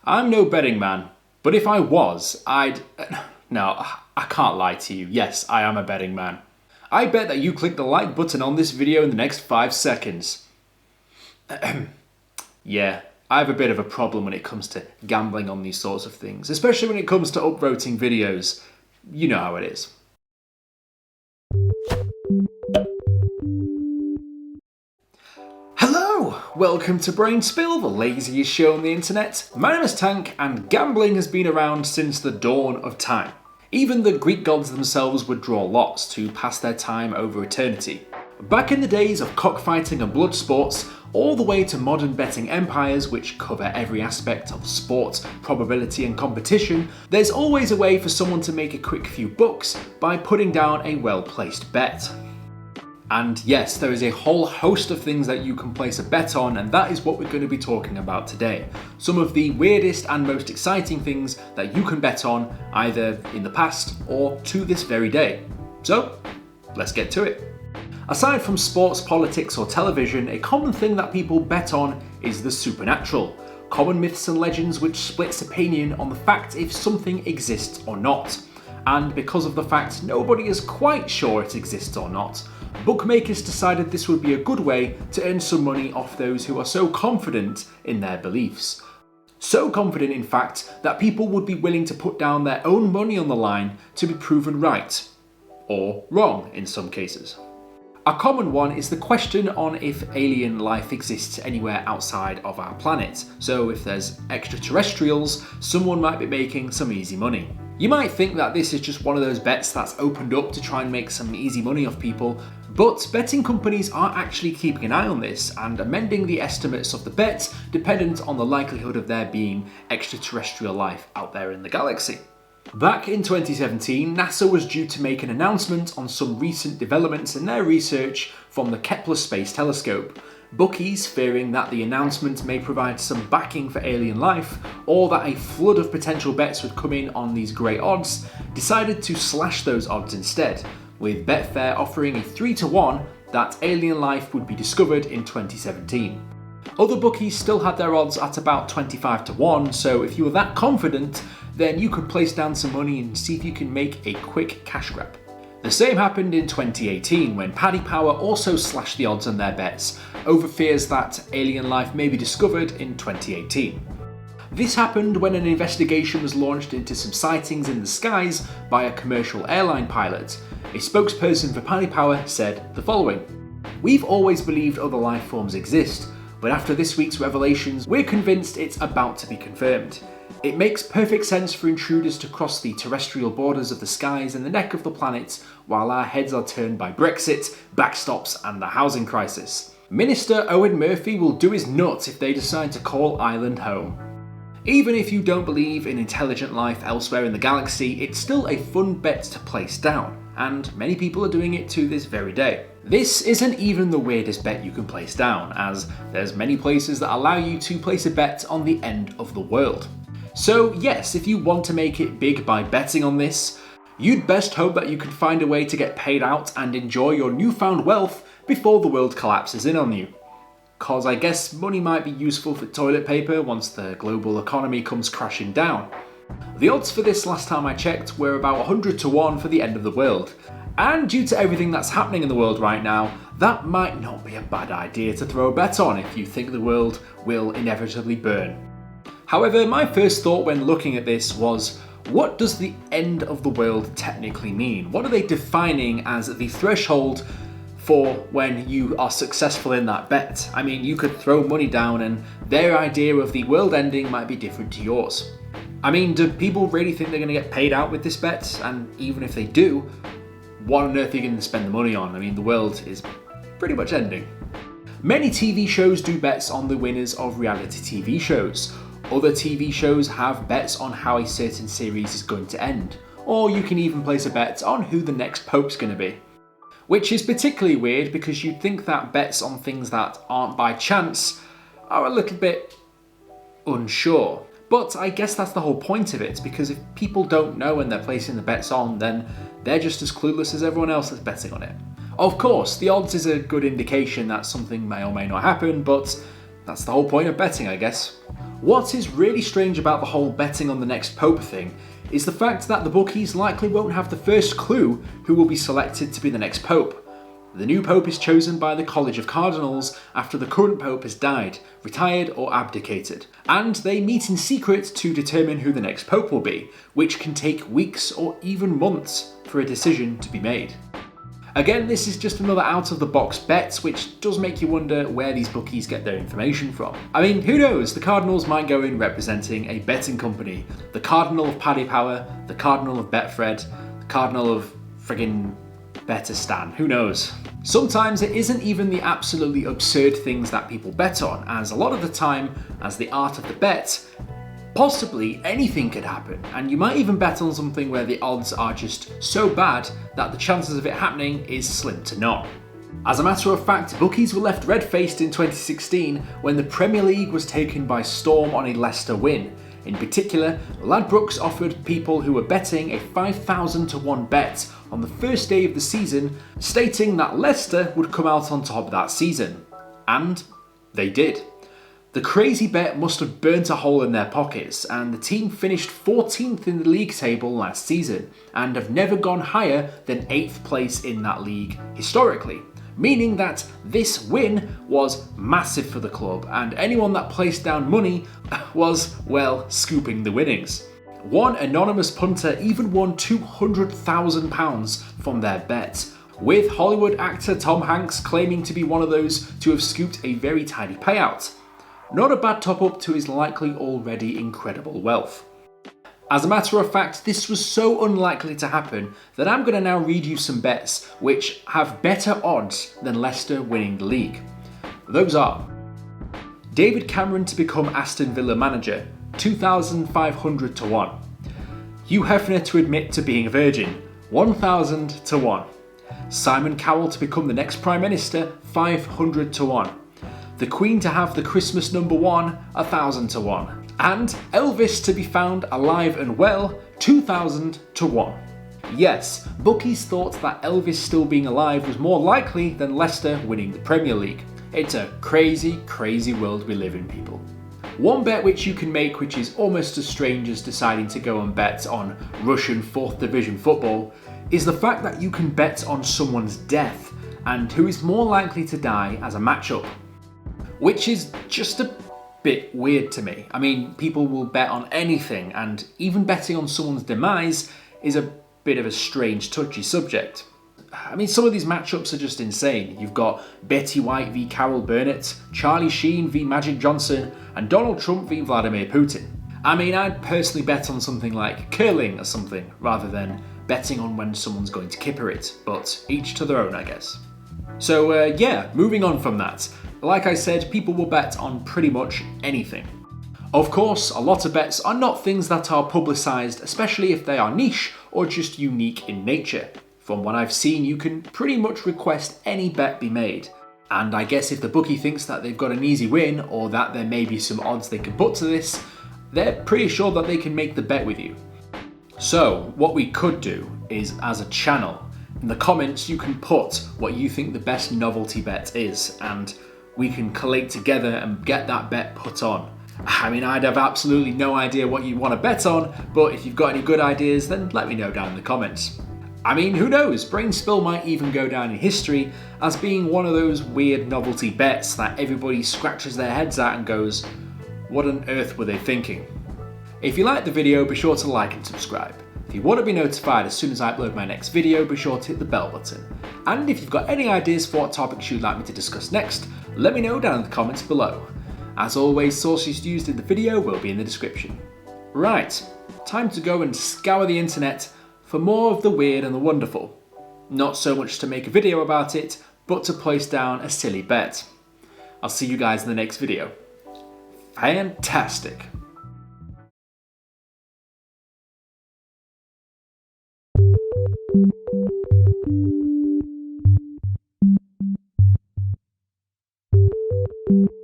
I'm no betting man, but if I was, I'd... No, I can't lie to you. Yes, I am a betting man. I bet that you click the like button on this video in the next 5 seconds. Yeah, I have a bit of a problem when it comes to gambling on these sorts of things, especially when it comes to upvoting videos. You know how it is. Hello! Welcome to Brain Spill, the laziest show on the internet. My name is Tank, and gambling has been around since the dawn of time. Even the Greek gods themselves would draw lots to pass their time over eternity. Back in the days of cockfighting and blood sports, all the way to modern betting empires which cover every aspect of sport, probability and competition, there's always a way for someone to make a quick few bucks by putting down a well-placed bet. And yes, there is a whole host of things that you can place a bet on, and that is what we're going to be talking about today. Some of the weirdest and most exciting things that you can bet on, either in the past or to this very day. So, let's get to it. Aside from sports, politics or television, a common thing that people bet on is the supernatural. Common myths and legends which splits opinion on the fact if something exists or not. And because of the fact nobody is quite sure it exists or not, bookmakers decided this would be a good way to earn some money off those who are so confident in their beliefs. So confident, in fact, that people would be willing to put down their own money on the line to be proven right. Or wrong in some cases. A common one is the question on if alien life exists anywhere outside of our planet. So if there's extraterrestrials, someone might be making some easy money. You might think that this is just one of those bets that's opened up to try and make some easy money off people, but betting companies are actually keeping an eye on this and amending the estimates of the bet dependent on the likelihood of there being extraterrestrial life out there in the galaxy. Back in 2017, NASA was due to make an announcement on some recent developments in their research from the Kepler Space Telescope. Bookies, fearing that the announcement may provide some backing for alien life, or that a flood of potential bets would come in on these great odds, decided to slash those odds instead, with Betfair offering a 3-to-1 that alien life would be discovered in 2017. Other bookies still had their odds at about 25-to-1, so if you were that confident, then you could place down some money and see if you can make a quick cash grab. The same happened in 2018 when Paddy Power also slashed the odds on their bets over fears that alien life may be discovered in 2018. This happened when an investigation was launched into some sightings in the skies by a commercial airline pilot. A spokesperson for Paddy Power said the following: "We've always believed other life forms exist, but after this week's revelations, we're convinced it's about to be confirmed. It makes perfect sense for intruders to cross the terrestrial borders of the skies and the neck of the planet while our heads are turned by Brexit, backstops and the housing crisis. Minister Owen Murphy will do his nuts if they decide to call Ireland home." Even if you don't believe in intelligent life elsewhere in the galaxy, it's still a fun bet to place down, and many people are doing it to this very day. This isn't even the weirdest bet you can place down, as there's many places that allow you to place a bet on the end of the world. So yes, if you want to make it big by betting on this, you'd best hope that you can find a way to get paid out and enjoy your newfound wealth before the world collapses in on you. Cause I guess money might be useful for toilet paper once the global economy comes crashing down. The odds for this last time I checked were about 100-to-1 for the end of the world. And due to everything that's happening in the world right now, that might not be a bad idea to throw a bet on if you think the world will inevitably burn. However, my first thought when looking at this was, what does the end of the world technically mean? What are they defining as the threshold for when you are successful in that bet? I mean, you could throw money down and their idea of the world ending might be different to yours. I mean, do people really think they're going to get paid out with this bet? And even if they do, what on earth are you going to spend the money on? I mean, the world is pretty much ending. Many TV shows do bets on the winners of reality TV shows. Other TV shows have bets on how a certain series is going to end. Or you can even place a bet on who the next Pope's going to be. Which is particularly weird because you'd think that bets on things that aren't by chance are a little bit unsure. But I guess that's the whole point of it, because if people don't know when they're placing the bets on, then they're just as clueless as everyone else that's betting on it. Of course, the odds is a good indication that something may or may not happen, but that's the whole point of betting, I guess. What is really strange about the whole betting on the next Pope thing is the fact that the bookies likely won't have the first clue who will be selected to be the next Pope. The new Pope is chosen by the College of Cardinals after the current Pope has died, retired or abdicated, and they meet in secret to determine who the next Pope will be, which can take weeks or even months for a decision to be made. Again, this is just another out-of-the-box bet, which does make you wonder where these bookies get their information from. I mean, who knows? The Cardinals might go in representing a betting company. The Cardinal of Paddy Power, the Cardinal of Betfred, the Cardinal of friggin' Betterstan, who knows? Sometimes it isn't even the absolutely absurd things that people bet on, as a lot of the time, as the art of the bet, possibly anything could happen, and you might even bet on something where the odds are just so bad that the chances of it happening is slim to none. As a matter of fact, bookies were left red-faced in 2016 when the Premier League was taken by storm on a Leicester win. In particular, Ladbrokes offered people who were betting a 5,000 to 1 bet on the first day of the season, stating that Leicester would come out on top that season. And they did. The crazy bet must have burnt a hole in their pockets, and the team finished 14th in the league table last season and have never gone higher than 8th place in that league historically, meaning that this win was massive for the club, and anyone that placed down money was, well, scooping the winnings. One anonymous punter even won £200,000 from their bet, with Hollywood actor Tom Hanks claiming to be one of those to have scooped a very tidy payout. Not a bad top-up to his likely already incredible wealth. As a matter of fact, this was so unlikely to happen that I'm going to now read you some bets which have better odds than Leicester winning the league. Those are: David Cameron to become Aston Villa manager, 2,500 to 1. Hugh Hefner to admit to being a virgin, 1,000 to 1. Simon Cowell to become the next Prime Minister, 500 to 1. The Queen to have the Christmas number 1, 1,000 to 1. And Elvis to be found alive and well, 2,000 to 1. Yes, bookies thought that Elvis still being alive was more likely than Leicester winning the Premier League. It's a crazy, crazy world we live in, people. One bet which you can make, which is almost as strange as deciding to go and bet on Russian 4th Division football, is the fact that you can bet on someone's death and who is more likely to die as a matchup. Which is just a bit weird to me. I mean, people will bet on anything, and even betting on someone's demise is a bit of a strange, touchy subject. I mean, some of these matchups are just insane. You've got Betty White v Carol Burnett, Charlie Sheen v Magic Johnson, and Donald Trump v Vladimir Putin. I mean, I'd personally bet on something like curling or something, rather than betting on when someone's going to kipper it, but each to their own, I guess. So yeah, moving on from that. Like I said, people will bet on pretty much anything. Of course, a lot of bets are not things that are publicised, especially if they are niche or just unique in nature. From what I've seen, you can pretty much request any bet be made. And I guess if the bookie thinks that they've got an easy win, or that there may be some odds they can put to this, they're pretty sure that they can make the bet with you. So, what we could do is, as a channel, in the comments you can put what you think the best novelty bet is, and we can collate together and get that bet put on. I mean, I'd have absolutely no idea what you want to bet on, but if you've got any good ideas, then let me know down in the comments. I mean, who knows, Brain Spill might even go down in history as being one of those weird novelty bets that everybody scratches their heads at and goes, what on earth were they thinking? If you liked the video, be sure to like and subscribe. If you want to be notified as soon as I upload my next video, be sure to hit the bell button. And if you've got any ideas for what topics you'd like me to discuss next, let me know down in the comments below. As always, sources used in the video will be in the description. Right, time to go and scour the internet for more of the weird and the wonderful. Not so much to make a video about it, but to place down a silly bet. I'll see you guys in the next video. Fantastic. Thank you.